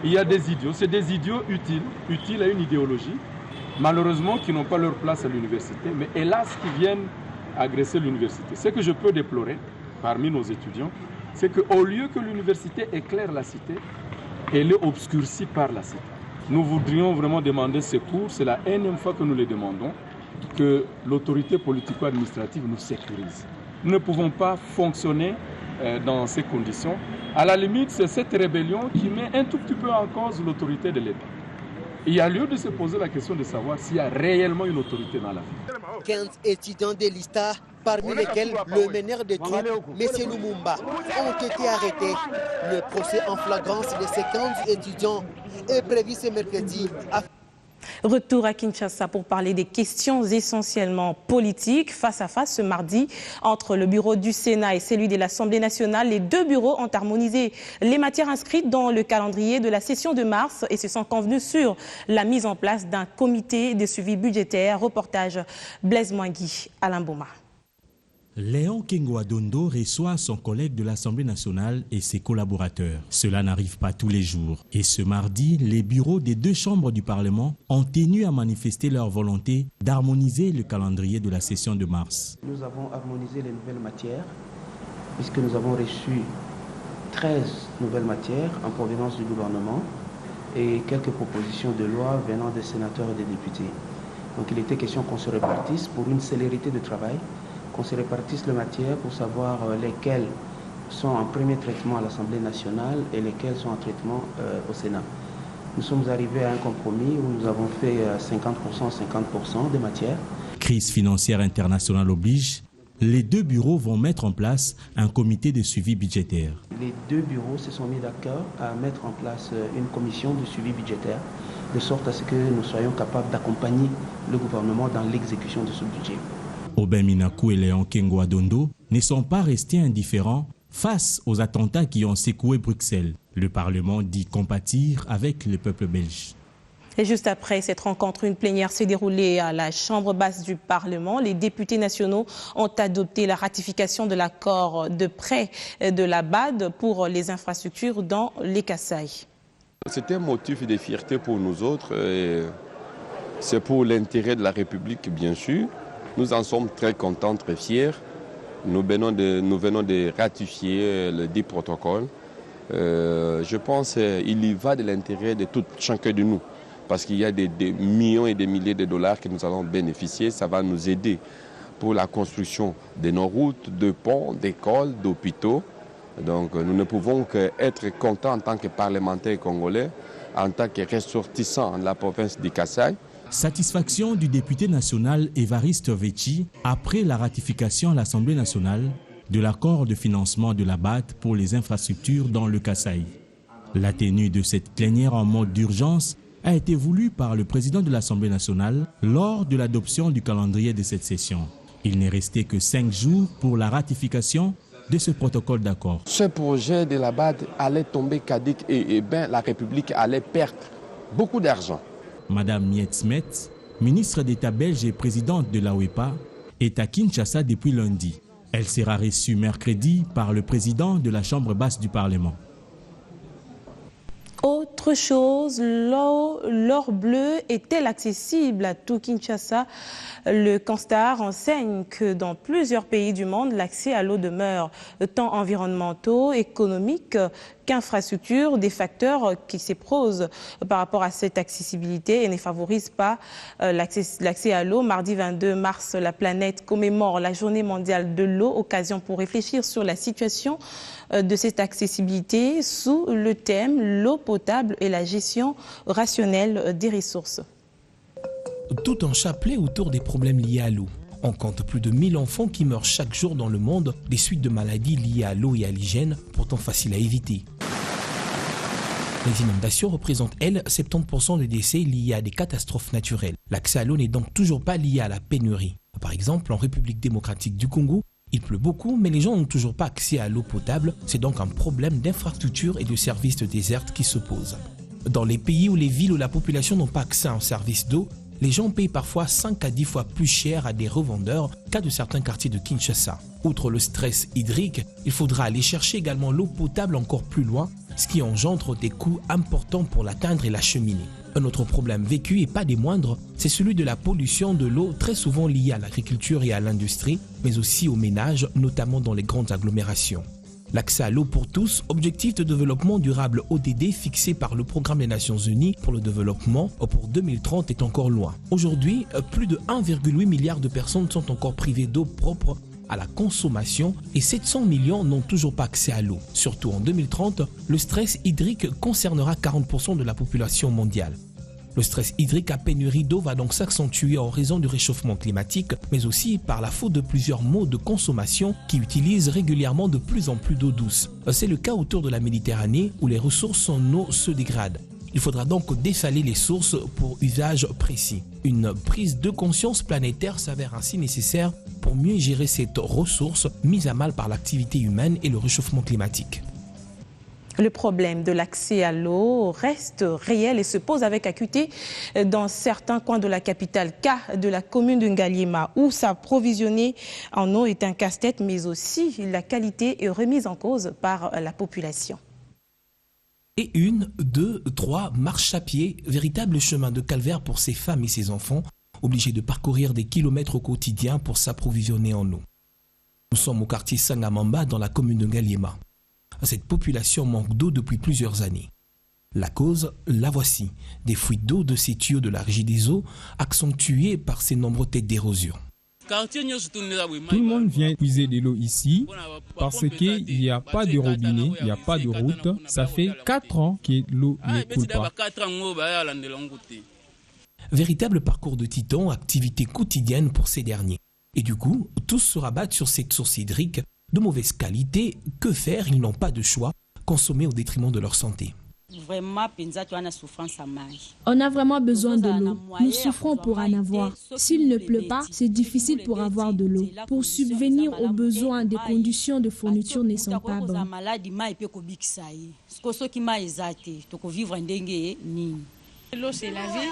Il y a des idiots, c'est des idiots utiles à une idéologie, malheureusement qui n'ont pas leur place à l'université, mais hélas qui viennent agresser l'université. Ce que je peux déplorer parmi nos étudiants, c'est qu'au lieu que l'université éclaire la cité, elle est obscurcie par la cité. Nous voudrions vraiment demander secours, c'est la énième fois que nous le demandons, que l'autorité politico-administrative nous sécurise. Nous ne pouvons pas fonctionner dans ces conditions. À la limite, c'est cette rébellion qui met un tout petit peu en cause l'autorité de l'État. Il y a lieu de se poser la question de savoir s'il y a réellement une autorité dans la ville. 15 étudiants de l'ISTA, parmi lesquels le meneur de troupes, M. Lumumba, ont été arrêtés. Le procès en flagrance de ces 15 étudiants est prévu ce mercredi. Retour à Kinshasa pour parler des questions essentiellement politiques. Face à face ce mardi entre le bureau du Sénat et celui de l'Assemblée nationale, les deux bureaux ont harmonisé les matières inscrites dans le calendrier de la session de mars et se sont convenus sur la mise en place d'un comité de suivi budgétaire. Reportage Blaise Mouangui, Alain Bouma. Léon Kengwa-Dondo reçoit son collègue de l'Assemblée nationale et ses collaborateurs. Cela n'arrive pas tous les jours. Et ce mardi, les bureaux des deux chambres du Parlement ont tenu à manifester leur volonté d'harmoniser le calendrier de la session de mars. Nous avons harmonisé les nouvelles matières puisque nous avons reçu 13 nouvelles matières en provenance du gouvernement et quelques propositions de loi venant des sénateurs et des députés. Donc il était question qu'on se répartisse pour une célérité de travail, qu'on se répartisse les matières pour savoir lesquelles sont en premier traitement à l'Assemblée nationale et lesquelles sont en traitement au Sénat. Nous sommes arrivés à un compromis où nous avons fait 50% des matières. Crise financière internationale oblige, les deux bureaux vont mettre en place un comité de suivi budgétaire. Les deux bureaux se sont mis d'accord à mettre en place une commission de suivi budgétaire, de sorte à ce que nous soyons capables d'accompagner le gouvernement dans l'exécution de ce budget. Aubin Minakou et Léon Kengwa-Dondo ne sont pas restés indifférents face aux attentats qui ont secoué Bruxelles. Le Parlement dit compatir avec le peuple belge. Et juste après cette rencontre, une plénière s'est déroulée à la Chambre basse du Parlement. Les députés nationaux ont adopté la ratification de l'accord de prêt de la BAD pour les infrastructures dans les Kasaï. C'est un motif de fierté pour nous autres. C'est pour l'intérêt de la République, bien sûr. Nous en sommes très contents, très fiers. Nous venons de ratifier les 10 protocoles. Je pense qu'il y va de l'intérêt de tout chacun de nous. Parce qu'il y a des millions et des milliers de dollars que nous allons bénéficier. Ça va nous aider pour la construction de nos routes, de ponts, d'écoles, d'hôpitaux. Donc nous ne pouvons qu'être contents en tant que parlementaires congolais, en tant que ressortissants de la province du Kasaï. Satisfaction du député national Évariste Vetchi après la ratification à l'Assemblée nationale de l'accord de financement de la BAD pour les infrastructures dans le Kasaï. La tenue de cette plénière en mode d'urgence a été voulue par le président de l'Assemblée nationale lors de l'adoption du calendrier de cette session. Il n'est resté que 5 jours pour la ratification de ce protocole d'accord. Ce projet de la BAD allait tomber caduc et la République allait perdre beaucoup d'argent. Madame Miette Smet, ministre d'État belge et présidente de l'AOEPA, est à Kinshasa depuis lundi. Elle sera reçue mercredi par le président de la Chambre basse du Parlement. Autre chose, l'or bleu est-elle accessible à tout Kinshasa? Le constat renseigne que dans plusieurs pays du monde, l'accès à l'eau demeure tant environnementaux, économiques qu'infrastructures, des facteurs qui s'opposent par rapport à cette accessibilité et ne favorisent pas l'accès à l'eau. Mardi 22 mars, la planète commémore la journée mondiale de l'eau, occasion pour réfléchir sur la situation de cette accessibilité sous le thème l'eau potable et la gestion rationnelle des ressources. Tout un chapelet autour des problèmes liés à l'eau. On compte plus de 1000 enfants qui meurent chaque jour dans le monde des suites de maladies liées à l'eau et à l'hygiène, pourtant faciles à éviter. Les inondations représentent, elles, 70% des décès liés à des catastrophes naturelles. L'accès à l'eau n'est donc toujours pas lié à la pénurie. Par exemple, en République démocratique du Congo, il pleut beaucoup, mais les gens n'ont toujours pas accès à l'eau potable. C'est donc un problème d'infrastructure et de services de désert qui se pose. Dans les pays ou les villes où la population n'a pas accès à un service d'eau, Les gens payent parfois 5 à 10 fois plus cher à des revendeurs qu'à de certains quartiers de Kinshasa. Outre le stress hydrique, il faudra aller chercher également l'eau potable encore plus loin, ce qui engendre des coûts importants pour l'atteindre et l'acheminer. Un autre problème vécu, et pas des moindres, c'est celui de la pollution de l'eau, très souvent liée à l'agriculture et à l'industrie, mais aussi aux ménages, notamment dans les grandes agglomérations. L'accès à l'eau pour tous, objectif de développement durable ODD fixé par le Programme des Nations Unies pour le développement pour 2030 est encore loin. Aujourd'hui, plus de 1,8 milliard de personnes sont encore privées d'eau propre à la consommation et 700 millions n'ont toujours pas accès à l'eau. Surtout en 2030, le stress hydrique concernera 40% de la population mondiale. Le stress hydrique à pénurie d'eau va donc s'accentuer en raison du réchauffement climatique, mais aussi par la faute de plusieurs modes de consommation qui utilisent régulièrement de plus en plus d'eau douce. C'est le cas autour de la Méditerranée où les ressources en eau se dégradent. Il faudra donc dessaler les sources pour usage précis. Une prise de conscience planétaire s'avère ainsi nécessaire pour mieux gérer cette ressource mise à mal par l'activité humaine et le réchauffement climatique. Le problème de l'accès à l'eau reste réel et se pose avec acuité dans certains coins de la capitale, cas de la commune de Ngaliema, où s'approvisionner en eau est un casse-tête, mais aussi la qualité est remise en cause par la population. Et 1, 2, 3 marches à pied, véritable chemin de calvaire pour ces femmes et ces enfants, obligés de parcourir des kilomètres au quotidien pour s'approvisionner en eau. Nous sommes au quartier Sangamamba dans la commune de Ngaliema. Cette population manque d'eau depuis plusieurs années. La cause, la voici, des fuites d'eau de ces tuyaux de la Régie des eaux, accentuées par ces nombreuses têtes d'érosion. Tout le monde vient puiser de l'eau ici parce qu'il n'y a pas de robinet, il n'y a pas de route. Ça fait 4 ans que l'eau ne coule pas. Véritable parcours de titan, activité quotidienne pour ces derniers. Et du coup, tous se rabattent sur cette source hydrique de mauvaise qualité. Que faire? Ils n'ont pas de choix, consommer au détriment de leur santé. On a vraiment besoin de l'eau. Nous souffrons pour en avoir. S'il ne pleut pas, c'est difficile pour avoir de l'eau. Pour subvenir aux besoins, des conditions de fourniture ne sont pas bonnes. L'eau, c'est la vie.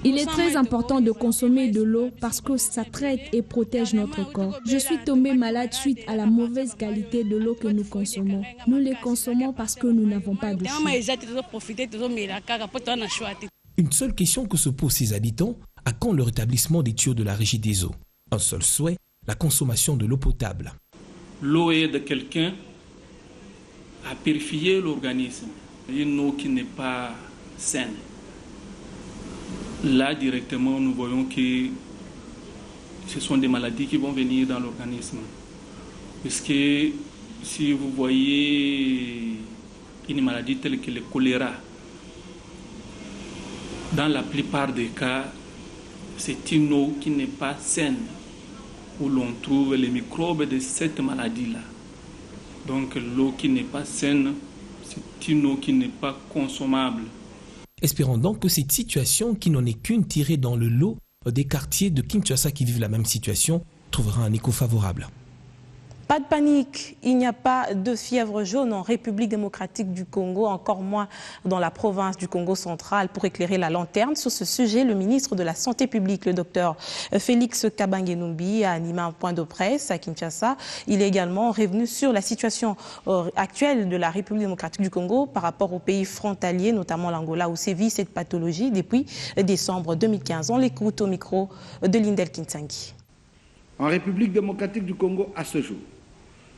Il est très important de consommer de l'eau parce que ça traite et protège notre corps. Je suis tombée malade suite à la mauvaise qualité de l'eau que nous consommons. Nous les consommons parce que nous n'avons pas de choix. Une seule question que se posent ces habitants, à quand le rétablissement des tuyaux de la Régie des eaux? Un seul souhait, la consommation de l'eau potable. L'eau aide quelqu'un à purifier l'organisme. Une eau qui n'est pas saine. Là, directement, nous voyons que ce sont des maladies qui vont venir dans l'organisme. Puisque si vous voyez une maladie telle que le choléra, dans la plupart des cas, c'est une eau qui n'est pas saine, où l'on trouve les microbes de cette maladie-là. Donc l'eau qui n'est pas saine, c'est une eau qui n'est pas consommable. Espérons donc que cette situation, qui n'en est qu'une tirée dans le lot des quartiers de Kinshasa qui vivent la même situation, trouvera un écho favorable. Pas de panique, il n'y a pas de fièvre jaune en République démocratique du Congo, encore moins dans la province du Congo central. Pour éclairer la lanterne sur ce sujet, le ministre de la Santé publique, le docteur Félix Kabange-Numbi, a animé un point de presse à Kinshasa. Il est également revenu sur la situation actuelle de la République démocratique du Congo par rapport aux pays frontaliers, notamment l'Angola, où sévit cette pathologie depuis décembre 2015. On l'écoute au micro de Lindel Kinsangi. En République démocratique du Congo, à ce jour,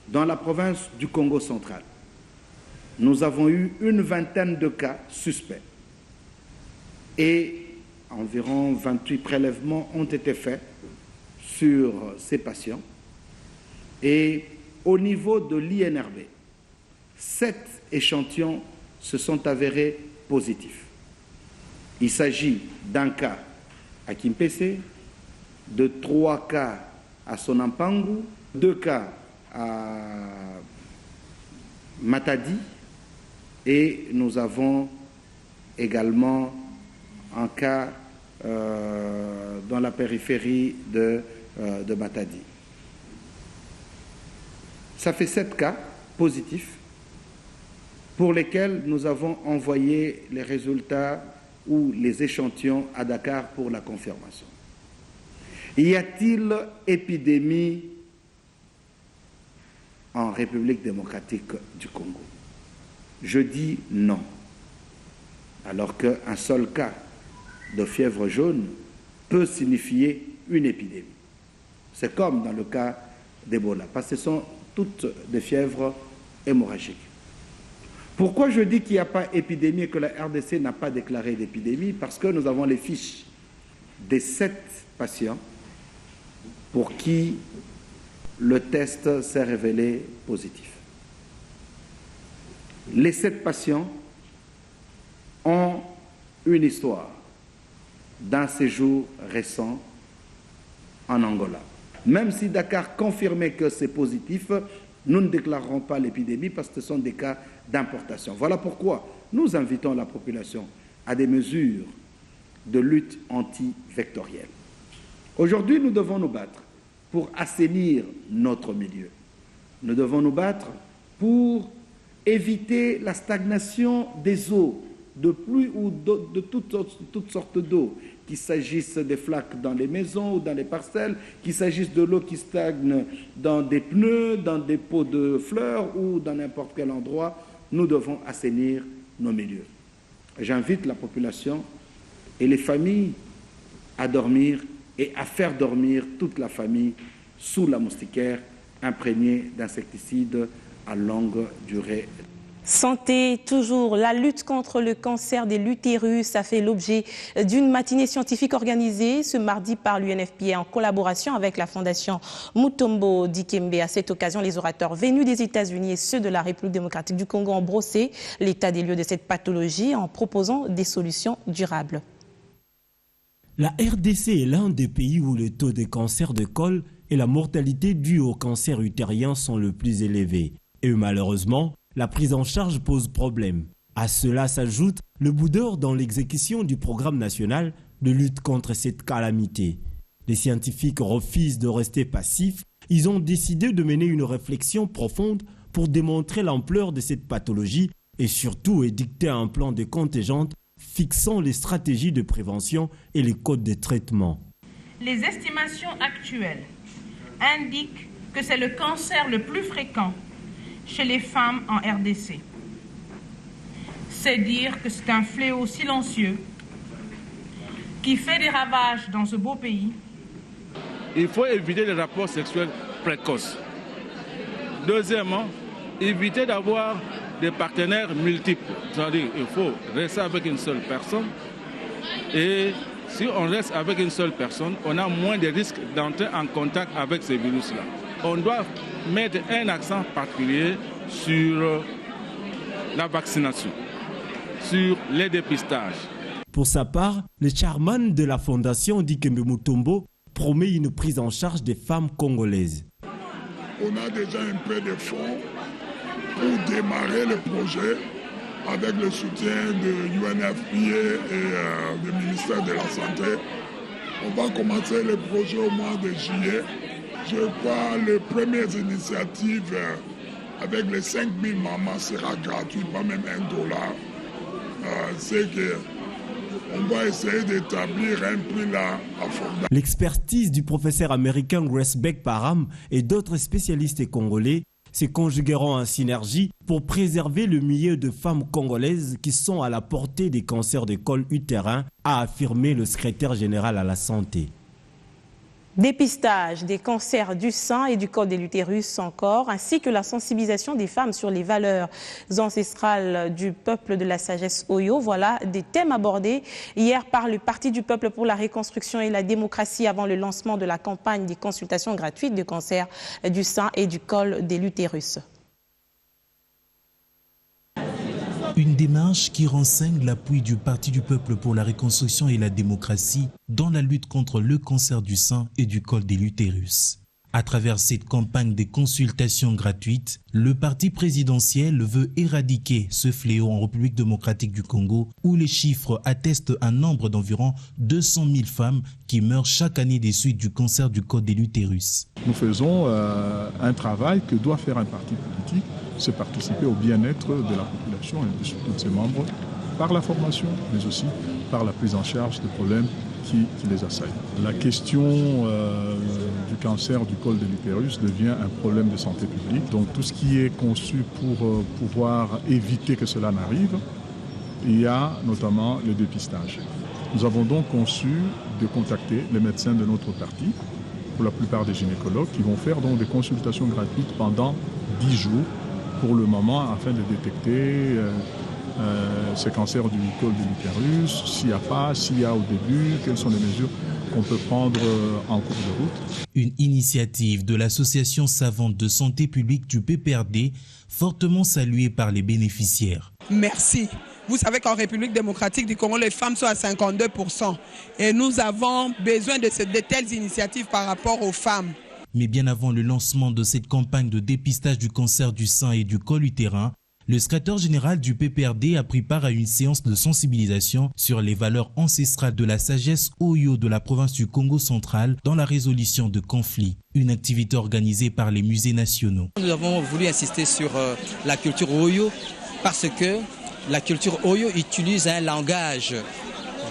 dans la province du Congo central, nous avons eu une vingtaine de cas suspects et environ 28 prélèvements ont été faits sur ces patients. Et au niveau de l'INRB, 7 échantillons se sont avérés positifs. Il s'agit d'un cas à Kimpese, de 3 cas à Sonampangu, 2 cas à Matadi, et nous avons également un cas dans la périphérie de Matadi. Ça fait 7 cas positifs pour lesquels nous avons envoyé les résultats ou les échantillons à Dakar pour la confirmation. Y a-t-il épidémie en République démocratique du Congo? Je dis non. Alors qu'un seul cas de fièvre jaune peut signifier une épidémie. C'est comme dans le cas d'Ebola, parce que ce sont toutes des fièvres hémorragiques. Pourquoi je dis qu'il n'y a pas épidémie et que la RDC n'a pas déclaré d'épidémie? Parce que nous avons les fiches des 7 patients pour qui le test s'est révélé positif. Les 7 patients ont une histoire d'un séjour récent en Angola. Même si Dakar confirmait que c'est positif, nous ne déclarerons pas l'épidémie parce que ce sont des cas d'importation. Voilà pourquoi nous invitons la population à des mesures de lutte anti-vectorielle. Aujourd'hui, nous devons nous battre pour assainir notre milieu. Nous devons nous battre pour éviter la stagnation des eaux, de pluie ou de toutes sortes d'eau, qu'il s'agisse des flaques dans les maisons ou dans les parcelles, qu'il s'agisse de l'eau qui stagne dans des pneus, dans des pots de fleurs ou dans n'importe quel endroit. Nous devons assainir nos milieux. J'invite la population et les familles à dormir et à faire dormir toute la famille sous la moustiquaire imprégnée d'insecticides à longue durée. Santé, toujours, la lutte contre le cancer de l'utérus a fait l'objet d'une matinée scientifique organisée ce mardi par l'UNFPA en collaboration avec la Fondation Mutombo Dikembe. À cette occasion, les orateurs venus des États-Unis et ceux de la République démocratique du Congo ont brossé l'état des lieux de cette pathologie en proposant des solutions durables. La RDC est l'un des pays où le taux de cancer de col et la mortalité due au cancer utérien sont le plus élevés. Et malheureusement, la prise en charge pose problème. À cela s'ajoute le bout d'or dans l'exécution du programme national de lutte contre cette calamité. Les scientifiques refusent de rester passifs. Ils ont décidé de mener une réflexion profonde pour démontrer l'ampleur de cette pathologie et surtout édicter un plan de contingente fixant les stratégies de prévention et les codes de traitement. Les estimations actuelles indiquent que c'est le cancer le plus fréquent chez les femmes en RDC. C'est dire que c'est un fléau silencieux qui fait des ravages dans ce beau pays. Il faut éviter les rapports sexuels précoces. Deuxièmement, éviter d'avoir des partenaires multiples. C'est-à-dire qu'il faut rester avec une seule personne. Et si on reste avec une seule personne, on a moins de risques d'entrer en contact avec ces virus-là. On doit mettre un accent particulier sur la vaccination, sur les dépistages. Pour sa part, le chairman de la fondation Dikembe Mutombo promet une prise en charge des femmes congolaises. On a déjà un peu de fonds pour démarrer le projet avec le soutien de l'UNFPA et du ministère de la Santé. On va commencer le projet au mois de juillet. Je crois que les premières initiatives avec les 5000 mamans sera gratuite, pas même $1. C'est qu'on va essayer d'établir un prix là à fond. L'expertise du professeur américain Grace Beck-Parham et d'autres spécialistes congolais se conjugueront en synergie pour préserver le milieu de femmes congolaises qui sont à la portée des cancers de col utérin, a affirmé le secrétaire général à la santé. Dépistage des cancers du sein et du col de l'utérus encore, ainsi que la sensibilisation des femmes sur les valeurs ancestrales du peuple de la sagesse Oyo. Voilà des thèmes abordés hier par le Parti du peuple pour la reconstruction et la démocratie avant le lancement de la campagne des consultations gratuites de cancer du sein et du col de l'utérus. Une démarche qui renseigne l'appui du Parti du peuple pour la reconstruction et la démocratie dans la lutte contre le cancer du sein et du col de l'utérus. À travers cette campagne de consultations gratuites, le parti présidentiel veut éradiquer ce fléau en République démocratique du Congo où les chiffres attestent un nombre d'environ 200 000 femmes qui meurent chaque année des suites du cancer du col de l'utérus. Nous faisons un travail que doit faire un parti politique, c'est participer au bien-être de la population et de tous ses membres par la formation, mais aussi par la prise en charge des problèmes qui les assaillent. La question du cancer du col de l'utérus devient un problème de santé publique. Donc tout ce qui est conçu pour pouvoir éviter que cela n'arrive, il y a notamment le dépistage. Nous avons donc conçu de contacter les médecins de notre parti, pour la plupart des gynécologues, qui vont faire donc des consultations gratuites pendant 10 jours pour le moment, afin de détecter ce cancer du col de l'utérus, s'il y a au début, quelles sont les mesures qu'on peut prendre en cours de route. Une initiative de l'association savante de santé publique du PPRD, fortement saluée par les bénéficiaires. Merci. Vous savez qu'en République démocratique du Congo, les femmes sont à 52%. Et nous avons besoin de telles initiatives par rapport aux femmes. Mais bien avant le lancement de cette campagne de dépistage du cancer du sein et du col utérin, le secrétaire général du PPRD a pris part à une séance de sensibilisation sur les valeurs ancestrales de la sagesse Oyo de la province du Congo central dans la résolution de conflits. Une activité organisée par les musées nationaux. Nous avons voulu insister sur la culture Oyo parce que la culture Oyo utilise un langage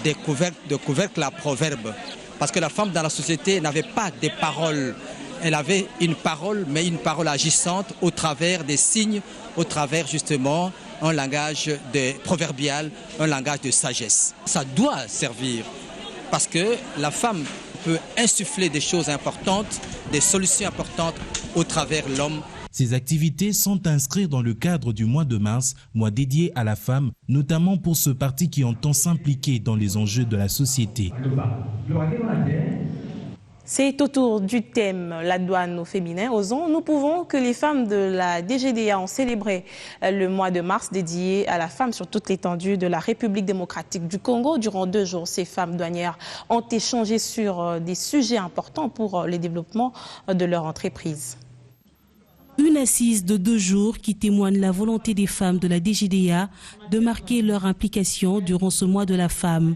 de couvercle à proverbe. Parce que la femme dans la société n'avait pas de paroles. Elle avait une parole, mais une parole agissante au travers des signes, au travers justement un langage proverbial, un langage de sagesse. Ça doit servir parce que la femme peut insuffler des choses importantes, des solutions importantes au travers de l'homme. Ces activités sont inscrites dans le cadre du mois de mars, mois dédié à la femme, notamment pour ce parti qui entend s'impliquer dans les enjeux de la société. C'est autour du thème la douane au féminin. Osons, nous pouvons que les femmes de la DGDA ont célébré le mois de mars dédié à la femme sur toute l'étendue de la République démocratique du Congo. Durant 2 jours, ces femmes douanières ont échangé sur des sujets importants pour le développement de leur entreprise. Une assise de 2 jours qui témoigne la volonté des femmes de la DGDA de marquer leur implication durant ce mois de la femme.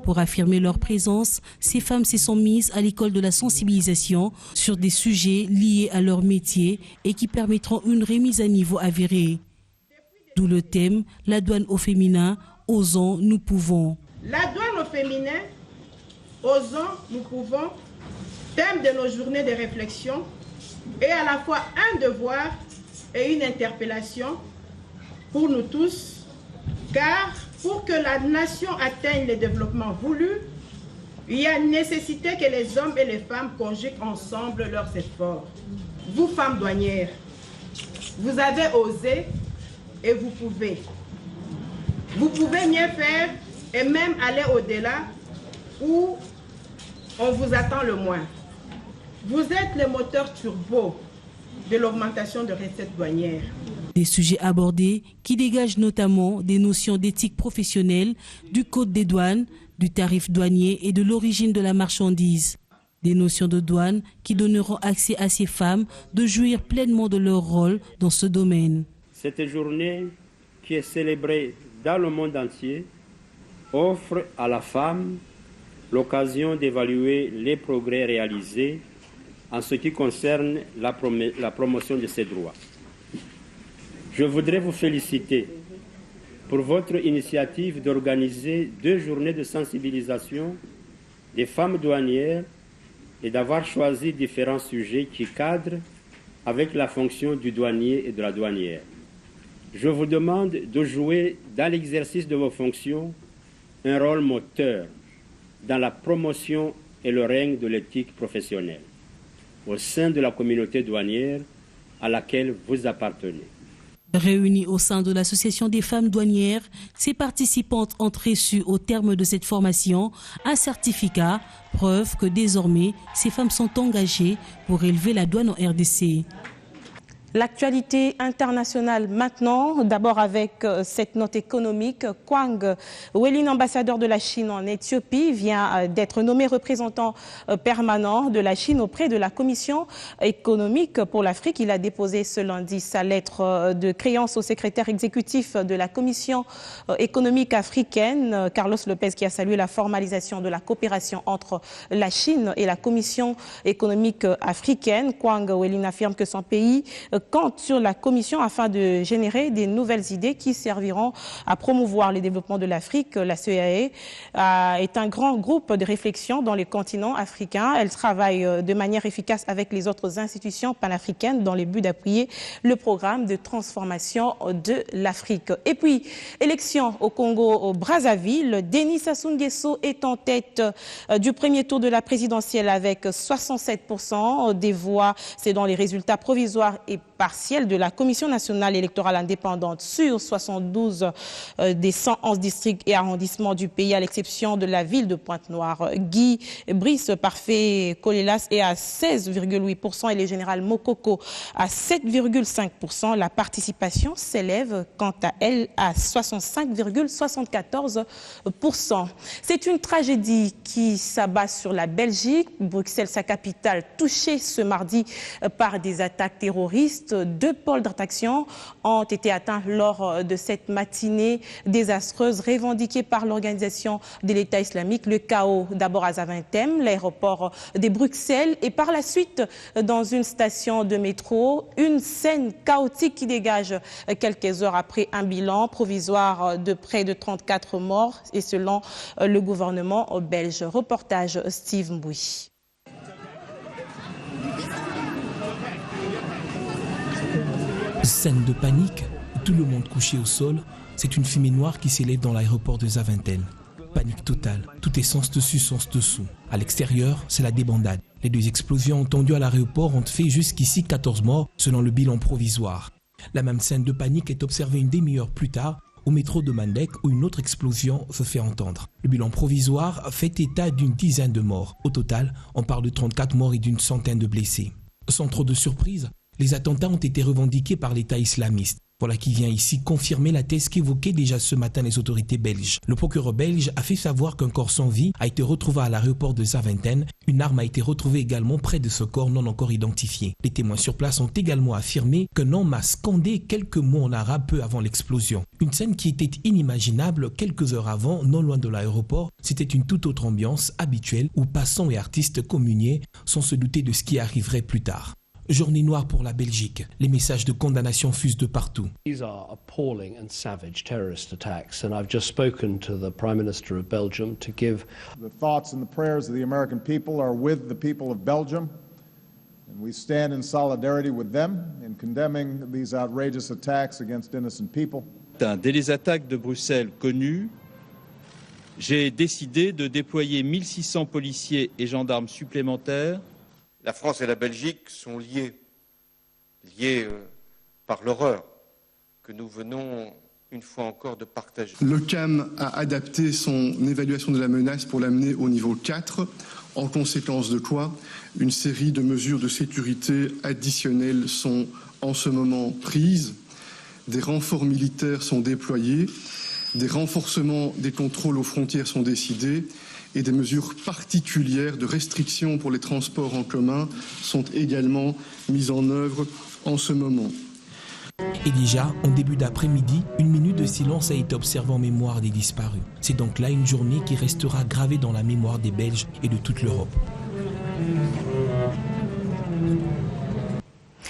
Pour affirmer leur présence, ces femmes se sont mises à l'école de la sensibilisation sur des sujets liés à leur métier et qui permettront une remise à niveau avérée. D'où le thème « La douane au féminin, osons, nous pouvons ». La douane au féminin, osons, nous pouvons, thème de nos journées de réflexion, est à la fois un devoir et une interpellation pour nous tous, car pour que la nation atteigne le développement voulu, il y a nécessité que les hommes et les femmes conjuguent ensemble leurs efforts. Vous, femmes douanières, vous avez osé et vous pouvez. Vous pouvez mieux faire et même aller au-delà où on vous attend le moins. Vous êtes le moteur turbo de l'augmentation de recettes douanières. Des sujets abordés qui dégagent notamment des notions d'éthique professionnelle, du code des douanes, du tarif douanier et de l'origine de la marchandise. Des notions de douane qui donneront accès à ces femmes de jouir pleinement de leur rôle dans ce domaine. Cette journée qui est célébrée dans le monde entier offre à la femme l'occasion d'évaluer les progrès réalisés en ce qui concerne la promotion de ses droits. Je voudrais vous féliciter pour votre initiative d'organiser 2 journées de sensibilisation des femmes douanières et d'avoir choisi différents sujets qui cadrent avec la fonction du douanier et de la douanière. Je vous demande de jouer dans l'exercice de vos fonctions un rôle moteur dans la promotion et le règne de l'éthique professionnelle au sein de la communauté douanière à laquelle vous appartenez. Réunies au sein de l'Association des femmes douanières, ces participantes ont reçu au terme de cette formation un certificat, preuve que désormais ces femmes sont engagées pour élever la douane en RDC. L'actualité internationale maintenant, d'abord avec cette note économique. Kwang Welin, ambassadeur de la Chine en Éthiopie, vient d'être nommé représentant permanent de la Chine auprès de la Commission économique pour l'Afrique. Il a déposé ce lundi sa lettre de créance au secrétaire exécutif de la Commission économique africaine, Carlos Lopez, qui a salué la formalisation de la coopération entre la Chine et la Commission économique africaine. Kwang Welin affirme que son pays compte sur la Commission afin de générer des nouvelles idées qui serviront à promouvoir le développement de l'Afrique. La CEAE est un grand groupe de réflexion dans les continents africains. Elle travaille de manière efficace avec les autres institutions panafricaines dans le but d'appuyer le programme de transformation de l'Afrique. Et puis, élection au Congo, au Brazzaville, Denis Sassou Nguesso est en tête du premier tour de la présidentielle avec 67% des voix. C'est dans les résultats provisoires et partiels de la Commission nationale électorale indépendante sur 72 des 111 districts et arrondissements du pays, à l'exception de la ville de Pointe-Noire. Guy Brice Parfait Kolelas est à 16,8% et le général Mokoko à 7,5%. La participation s'élève quant à elle à 65,74%. C'est une tragédie qui s'abat sur la Belgique. Bruxelles, sa capitale, touchée ce mardi par des attaques terroristes. 2 pôles d'attraction ont été atteints lors de cette matinée désastreuse revendiquée par l'organisation de l'État islamique. Le chaos d'abord à Zaventem, l'aéroport de Bruxelles, et par la suite dans une station de métro. Une scène chaotique qui dégage quelques heures après un bilan provisoire de près de 34 morts, et selon le gouvernement belge. Reportage Steve Mbouy. Scène de panique, tout le monde couché au sol. C'est une fumée noire qui s'élève dans l'aéroport de Zaventem. Panique totale, tout est sens dessus, sens dessous. À l'extérieur, c'est la débandade. Les 2 explosions entendues à l'aéroport ont fait jusqu'ici 14 morts, selon le bilan provisoire. La même scène de panique est observée une demi-heure plus tard au métro de Mandek, où une autre explosion se fait entendre. Le bilan provisoire fait état d'une dizaine de morts. Au total, on parle de 34 morts et d'une centaine de blessés. Sans trop de surprise, les attentats ont été revendiqués par l'État islamiste. Voilà qui vient ici confirmer la thèse qu'évoquaient déjà ce matin les autorités belges. Le procureur belge a fait savoir qu'un corps sans vie a été retrouvé à l'aéroport de Zaventem. Une arme a été retrouvée également près de ce corps non encore identifié. Les témoins sur place ont également affirmé qu'un homme a scandé quelques mots en arabe peu avant l'explosion. Une scène qui était inimaginable quelques heures avant, non loin de l'aéroport. C'était une toute autre ambiance habituelle où passants et artistes communiaient sans se douter de ce qui arriverait plus tard. Journée noire pour la Belgique. Les messages de condamnation fusent de partout. These are appalling and savage terrorist attacks, and I've just spoken to the Prime Minister of Belgium to give the thoughts and the prayers of the American people are with the people of Belgium, and we stand in solidarity with them in condemning these outrageous attacks against innocent people. Dès les attaques de Bruxelles connues, j'ai décidé de déployer 1600 policiers et gendarmes supplémentaires. La France et la Belgique sont liées par l'horreur que nous venons une fois encore de partager. Le CAM a adapté son évaluation de la menace pour l'amener au niveau 4, en conséquence de quoi une série de mesures de sécurité additionnelles sont en ce moment prises. Des renforts militaires sont déployés, des renforcements des contrôles aux frontières sont décidés, et des mesures particulières de restriction pour les transports en commun sont également mises en œuvre en ce moment. Et déjà, en début d'après-midi, une minute de silence a été observée en mémoire des disparus. C'est donc là une journée qui restera gravée dans la mémoire des Belges et de toute l'Europe.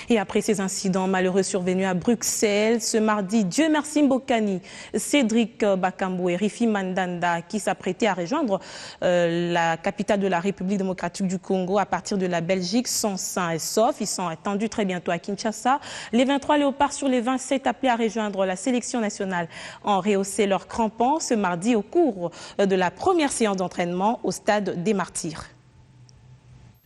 Et après ces incidents malheureux survenus à Bruxelles, ce mardi, Dieu merci Mbokani, Cédric Bakambu et Rifi Mandanda, qui s'apprêtaient à rejoindre la capitale de la République démocratique du Congo à partir de la Belgique, sont sains et saufs. Ils sont attendus très bientôt à Kinshasa. Les 23 léopards sur les 27 appelés à rejoindre la sélection nationale ont rehaussé leurs crampons ce mardi au cours de la première séance d'entraînement au stade des Martyrs.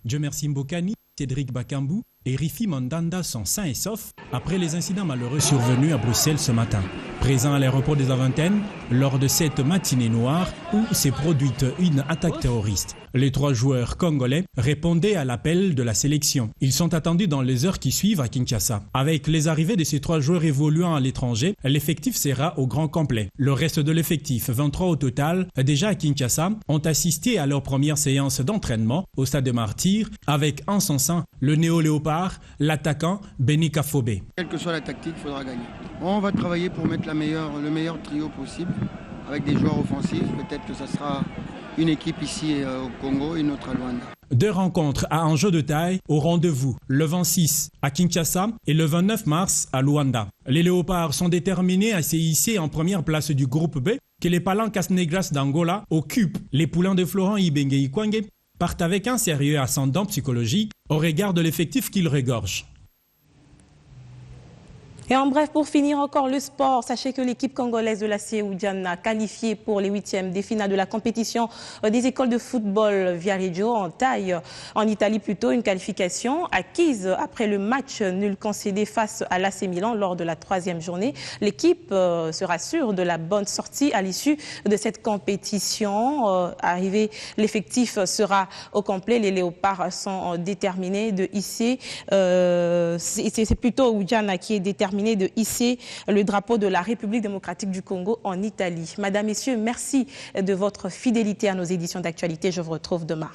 Dieu merci Mbokani, Cédric Bakambu et Rifi Mandanda sont sains et saufs après les incidents malheureux survenus à Bruxelles ce matin. Présents à l'aéroport des Zaventem lors de cette matinée noire où s'est produite une attaque terroriste. Les 3 joueurs congolais répondaient à l'appel de la sélection. Ils sont attendus dans les heures qui suivent à Kinshasa. Avec les arrivées de ces 3 joueurs évoluant à l'étranger, l'effectif sera au grand complet. Le reste de l'effectif, 23 au total, déjà à Kinshasa, ont assisté à leur première séance d'entraînement au stade des Martyrs avec en son sein le néo-léopard, l'attaquant Beni Kafobé. Quelle que soit la tactique, il faudra gagner. On va travailler pour mettre le meilleur trio possible avec des joueurs offensifs. Peut-être que ça sera une équipe ici au Congo, une autre à Luanda. 2 rencontres à enjeu de taille au rendez-vous le 26 à Kinshasa et le 29 mars à Luanda. Les Léopards sont déterminés à se hisser en première place du groupe B que les Palancas Negras d'Angola occupent. Les poulains de Florent Ibenge Ikwange partent avec un sérieux ascendant psychologique au regard de l'effectif qu'ils regorgent. Et en bref, pour finir encore le sport, sachez que l'équipe congolaise de la Diana, qualifiée pour les 8e des finales de la compétition des écoles de football Viareggio en taille en Italie, plutôt une qualification acquise après le match nul concédé face à l'AC Milan lors de la 3e journée. L'équipe sera sûre de la bonne sortie à l'issue de cette compétition. Arrivé, l'effectif sera au complet. Les Léopards sont déterminés de hisser. C'est plutôt Diana qui est déterminé de hisser le drapeau de la République démocratique du Congo en Italie. Madame, Messieurs, merci de votre fidélité à nos éditions d'actualité. Je vous retrouve demain.